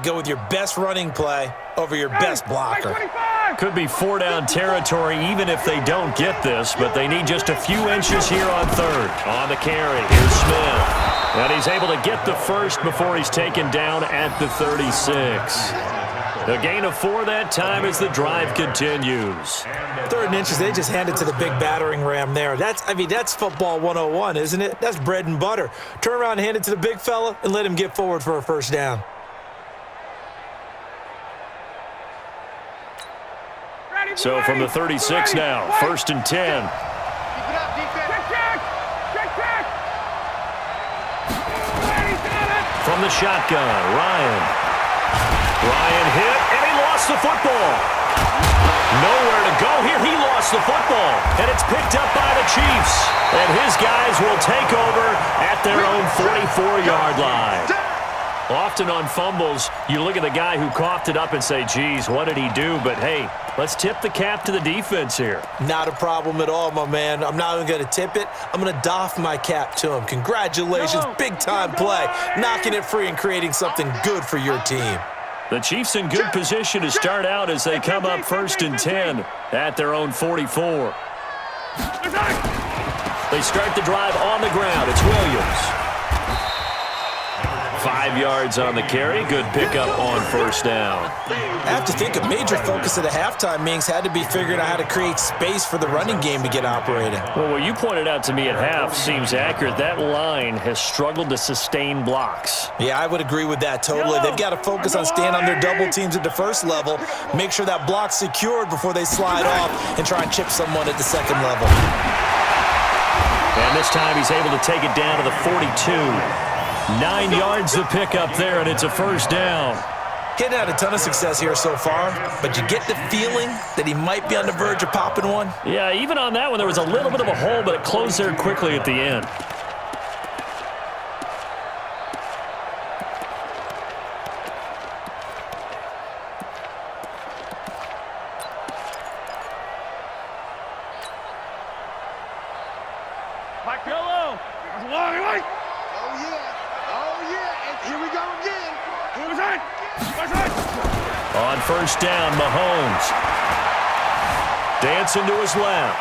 Go with your best running play over your best blocker. Could be 4-down territory even if they don't get this, but they need just a few inches here on third. On the carry, here's Smith. And he's able to get the first before he's taken down at the 36. A gain of 4 that time as the drive continues. 3rd and inches, they just handed to the big battering ram there. That's football 101, isn't it? That's bread and butter. Turn around and hand it to the big fella and let him get forward for a first down. So from the 36 now, 1st and 10. From the shotgun, Ryan hit, and he lost the football. Nowhere to go here. He lost the football, and it's picked up by the Chiefs. And his guys will take over at their own 44-yard line. Often on fumbles, you look at the guy who coughed it up and say, geez, what did he do? But, hey, let's tip the cap to the defense here. Not a problem at all, my man. I'm not even going to tip it. I'm going to doff my cap to him. Congratulations, big-time play. Knocking it free and creating something good for your team. The Chiefs in good position to start out as they come up 1st and 10 at their own 44. They start the drive on the ground. It's Williams. 5 yards on the carry. Good pickup on 1st down. I have to think a major focus of the halftime meetings had to be figuring out how to create space for the running game to get operating. Well, what you pointed out to me at half seems accurate. That line has struggled to sustain blocks. Yeah, I would agree with that totally. They've got to focus on staying on their double teams at the first level, make sure that block's secured before they slide off and try and chip someone at the second level. And this time he's able to take it down to the 42. 9 yards to pick up there, and it's a 1st down. He's had a ton of success here so far, but you get the feeling that he might be on the verge of popping one. Yeah, even on that one, there was a little bit of a hole, but it closed there quickly at the end. On 1st down, Mahomes. Dancing to his left.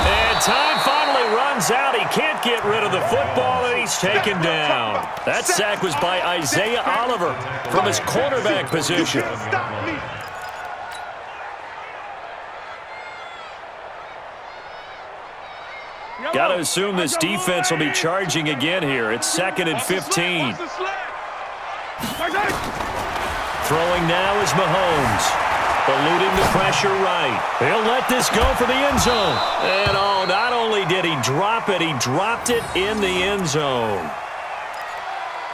And time finally runs out. He can't get rid of the football, and he's taken down. That sack was by Isaiah Oliver from his quarterback position. Got to assume this defense will be charging again here. It's 2nd and 15. Throwing now is Mahomes. Eluding the pressure right. He'll let this go for the end zone. And oh, not only did he drop it, he dropped it in the end zone.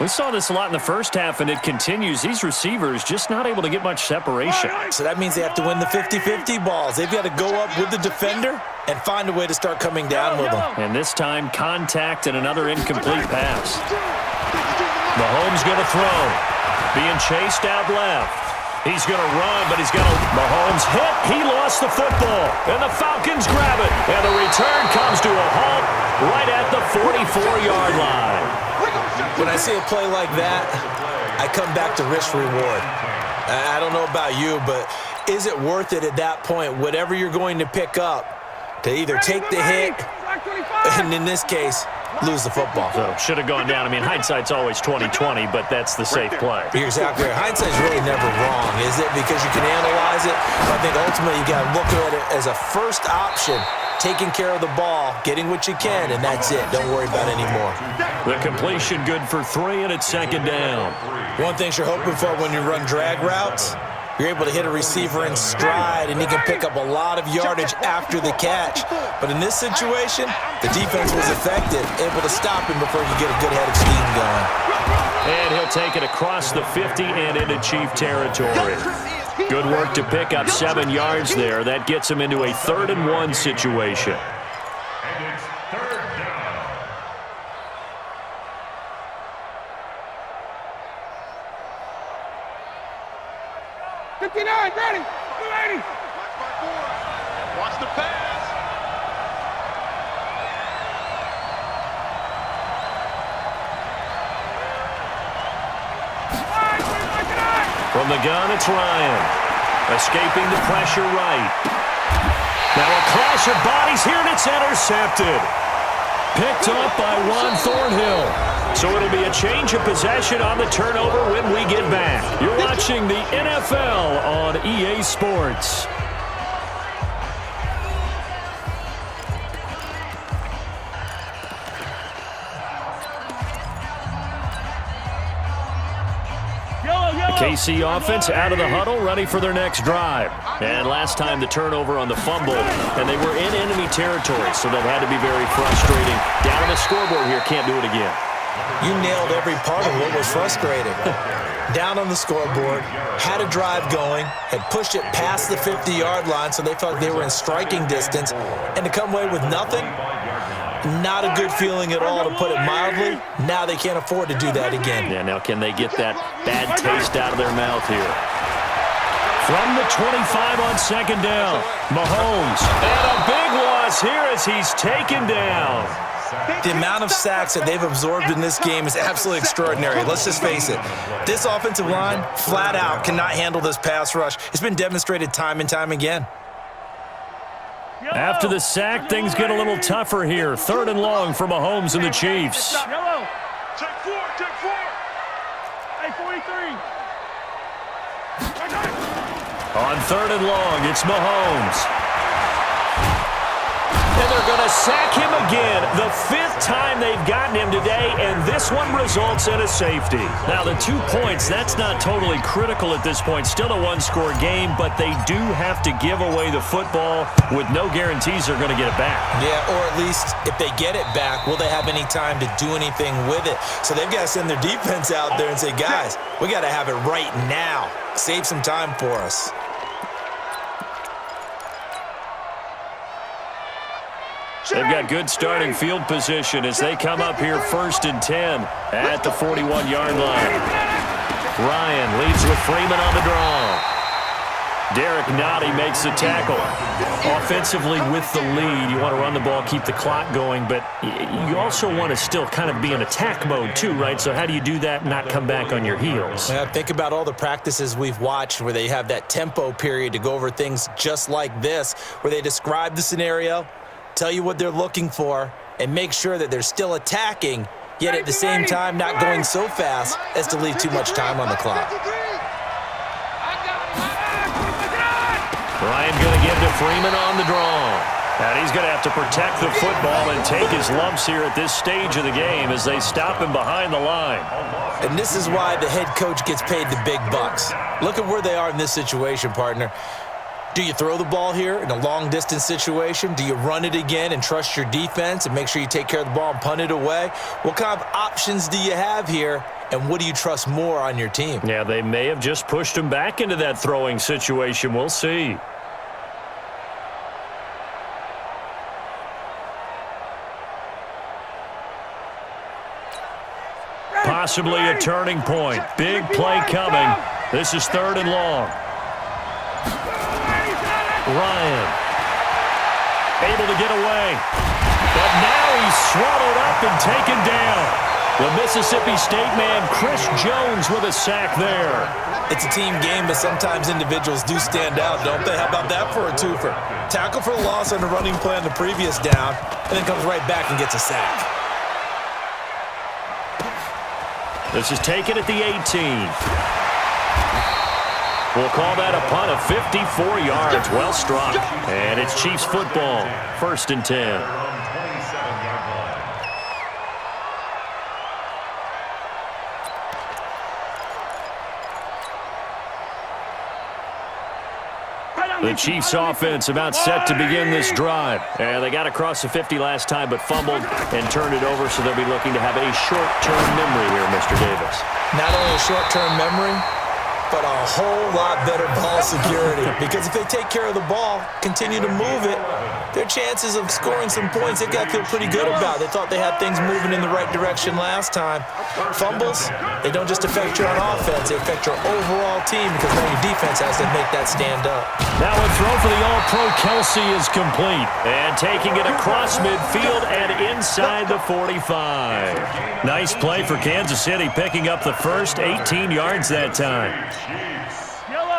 We saw this a lot in the first half, and it continues. These receivers just not able to get much separation. So that means they have to win the 50-50 balls. They've got to go up with the defender and find a way to start coming down with them. And this time, contact and another incomplete pass. Mahomes going to throw. Being chased out left. He's going to run, but he's going to... Mahomes hit. He lost the football. And the Falcons grab it. And the return comes to a halt right at the 44-yard line. When I see a play like that, I come back to risk-reward. I don't know about you, but is it worth it at that point, whatever you're going to pick up, to either take the hit, and in this case, lose the football? So, should have gone down. I mean, hindsight's always 20/20, but that's the safe play. You're exactly right. Hindsight's really never wrong, is it? Because you can analyze it. But I think ultimately you got to look at it as a first option, taking care of the ball, getting what you can, and that's it. Don't worry about it anymore. The completion good for 3, and it's 2nd down. One thing you're hoping for when you run drag routes, you're able to hit a receiver in stride, and he can pick up a lot of yardage after the catch. But in this situation, the defense was effective, able to stop him before he could get a good head of steam going. And he'll take it across the 50 and into Chief territory. Good work to pick up 7 yards there. That gets him into a 3rd and 1 situation. And it's 3rd down. Ready. Watch the pass. From the gun, it's Ryan. Escaping the pressure right. Now a clash of bodies here, and it's intercepted. Picked up by Juan Thornhill. So it'll be a change of possession on the turnover when we get back. You're watching the NFL on EA Sports. KC offense out of the huddle, ready for their next drive. And last time the turnover on the fumble, and they were in enemy territory, so that had to be very frustrating. Down on the scoreboard here, can't do it again. You nailed every part of what was frustrating. Down on the scoreboard, had a drive going, had pushed it past the 50-yard line, so they felt they were in striking distance, and to come away with nothing, not a good feeling at all, to put it mildly. Now they can't afford to do that again. Yeah, now can they get that bad taste out of their mouth here? From the 25 on second down, Mahomes. And a big loss here as he's taken down. The amount of sacks that they've absorbed in this game is absolutely extraordinary. Let's just face it. This offensive line, flat out, cannot handle this pass rush. It's been demonstrated time and time again. After the sack, things get a little tougher here. 3rd and long for Mahomes and the Chiefs. Yellow. Check 4. Hey, 43. On 3rd and long, it's Mahomes. And they're going to sack him again. The 5th time they've gotten him today, and this one results in a safety. Now, the 2 points, that's not totally critical at this point. Still a one-score game, but they do have to give away the football with no guarantees they're going to get it back. Yeah, or at least if they get it back, will they have any time to do anything with it? So they've got to send their defense out there and say, guys, we got to have it right now. Save some time for us. They've got good starting field position as they come up here 1st and 10 at the 41-yard line. Ryan leads with Freeman on the draw. Derek Nottie makes the tackle. Offensively with the lead, you want to run the ball, keep the clock going, but you also want to still kind of be in attack mode too, right? So how do you do that and not come back on your heels? Yeah, think about all the practices we've watched where they have that tempo period to go over things just like this, where they describe the scenario, tell you what they're looking for, and make sure that they're still attacking, yet at the same time not going so fast as to leave too much time on the clock. Ryan going to give to Freeman on the draw. And he's going to have to protect the football and take his lumps here at this stage of the game as they stop him behind the line. And this is why the head coach gets paid the big bucks. Look at where they are in this situation, partner. Do you throw the ball here in a long-distance situation? Do you run it again and trust your defense and make sure you take care of the ball and punt it away? What kind of options do you have here, and what do you trust more on your team? Yeah, they may have just pushed him back into that throwing situation. We'll see. Possibly a turning point. Big play coming. This is 3rd and long. Ryan able to get away, but now he's swallowed up and taken down. The Mississippi State man, Chris Jones, with a sack there. It's a team game, but sometimes individuals do stand out, don't they? How about that for a twofer? Tackle for a loss on the running play on the previous down, and then comes right back and gets a sack. This is taken at the 18. We'll call that a punt of 54 yards. Well struck. And it's Chiefs football. 1st and 10. The Chiefs offense about set to begin this drive. And they got across the 50 last time but fumbled and turned it over, so they'll be looking to have a short-term memory here, Mr. Davis. Not only a short-term memory, but a whole lot better ball security. Because if they take care of the ball, continue to move it, their chances of scoring some points, they've got to feel pretty good about. They thought they had things moving in the right direction last time. Fumbles, they don't just affect you on offense, they affect your overall team because now your defense has to make that stand up. Now a throw for the All-Pro Kelsey is complete. And taking it across midfield and inside the 45. Nice play for Kansas City, picking up the first 18 yards that time.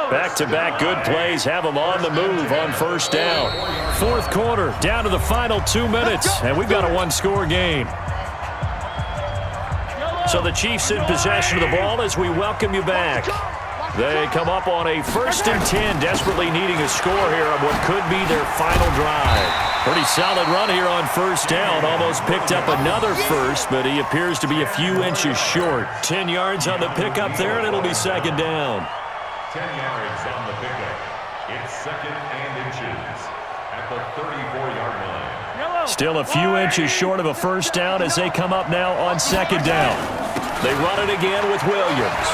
Back-to-back good plays have them on the move on first down. Fourth quarter, down to the final 2 minutes, and we've got a one-score game. So the Chiefs in possession of the ball as we welcome you back. They come up on a 1st and 10, desperately needing a score here on what could be their final drive. Pretty solid run here on first down. Almost picked up another first, but he appears to be a few inches short. 10 yards on the pickup there, and it'll be second down. 10 yards on the pickup. It's 2nd and inches at the 34-yard line. Still a few inches short of a first down as they come up now on second down. They run it again with Williams.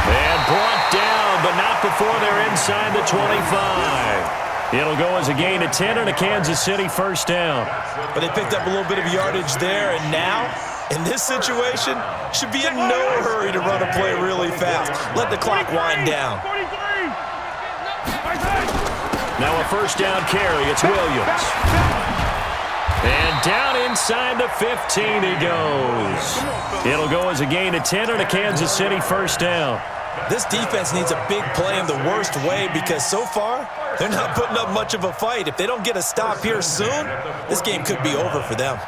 And brought down, but not before they're inside the 25. It'll go as a gain of 10 and a Kansas City first down. But they picked up a little bit of yardage there, and now, in this situation, should be in no hurry to run a play really fast. Let the clock wind down. Now a first down carry. It's Williams. And down inside the 15 he goes. It'll go as a gain of 10 and a Kansas City first down. This defense needs a big play in the worst way because so far, they're not putting up much of a fight. If they don't get a stop here soon, this game could be over for them.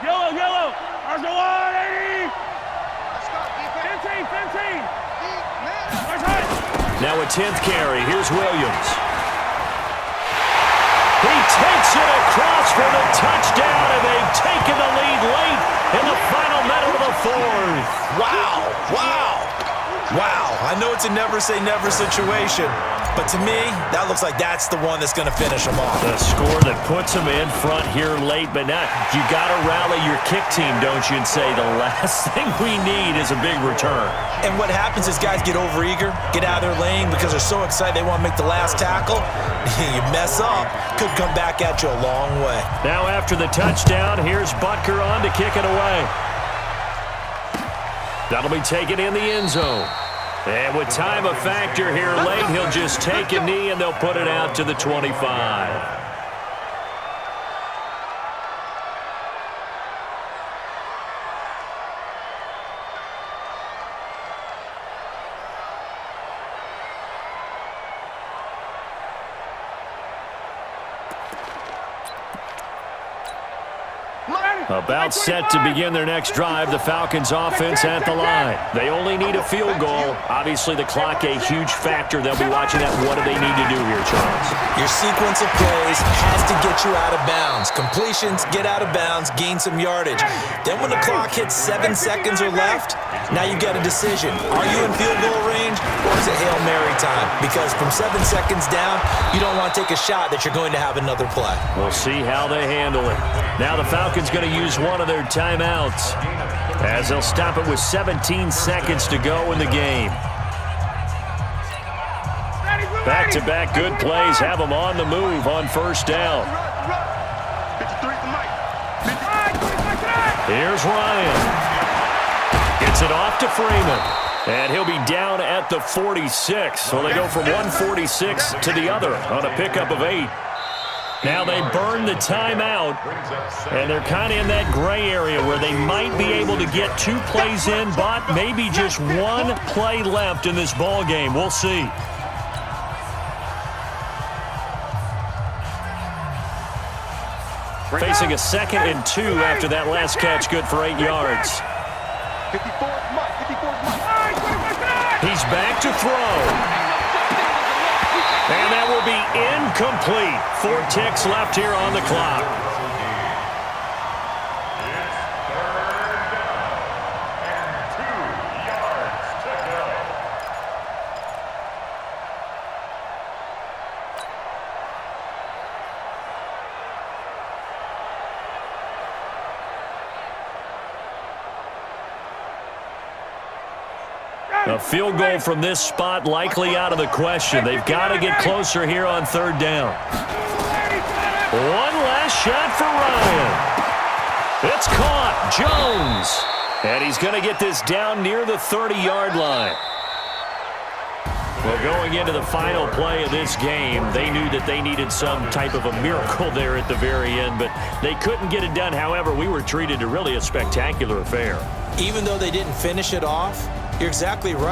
Yellow. There's the 180. 15. Now a 10th carry. Here's Williams. He takes it across for the touchdown, and they've taken the lead late in the final minute of the fourth. Wow. I know it's a never-say-never situation, but to me, that looks like that's the one that's going to finish them off. The score that puts them in front here late, but now you got to rally your kick team, don't you, and say the last thing we need is a big return. And what happens is guys get overeager, get out of their lane because they're so excited they want to make the last tackle. You mess up, could come back at you a long way. Now after the touchdown, here's Butker on to kick it away. That'll be taken in the end zone. And with time a factor here late, he'll just take a knee and they'll put it out to the 25. About set to begin their next drive, the Falcons offense at the line. They only need a field goal. Obviously, the clock a huge factor. They'll be watching that. What do they need to do here, Charles? Your sequence of plays has to get you out of bounds. Completions, get out of bounds, gain some yardage. Then when the clock hits 7 seconds or left, now you get a decision. Are you in field goal range or is it Hail Mary time? Because from 7 seconds down, you don't want to take a shot that you're going to have another play. We'll see how they handle it. Now the Falcons going to use one of their timeouts as they'll stop it with 17 seconds to go in the game. Back-to-back good plays have them on the move on first down. Here's Ryan. Gets it off to Freeman. And he'll be down at the 46. So they go from 146 to the other on a pickup of 8. Now they burn the timeout, and they're kind of in that gray area where they might be able to get 2 plays in, but maybe just 1 play left in this ball game. We'll see. Facing a 2nd and 2 after that last catch, good for 8 yards. He's back to throw. And that will be incomplete. 4 ticks left here on the clock. A field goal from this spot likely out of the question. They've got to get closer here on 3rd down. One last shot for Ryan. It's caught. Jones. And he's going to get this down near the 30-yard line. Well, going into the final play of this game, they knew that they needed some type of a miracle there at the very end, but they couldn't get it done. However, we were treated to really a spectacular affair. Even though they didn't finish it off, You're exactly right.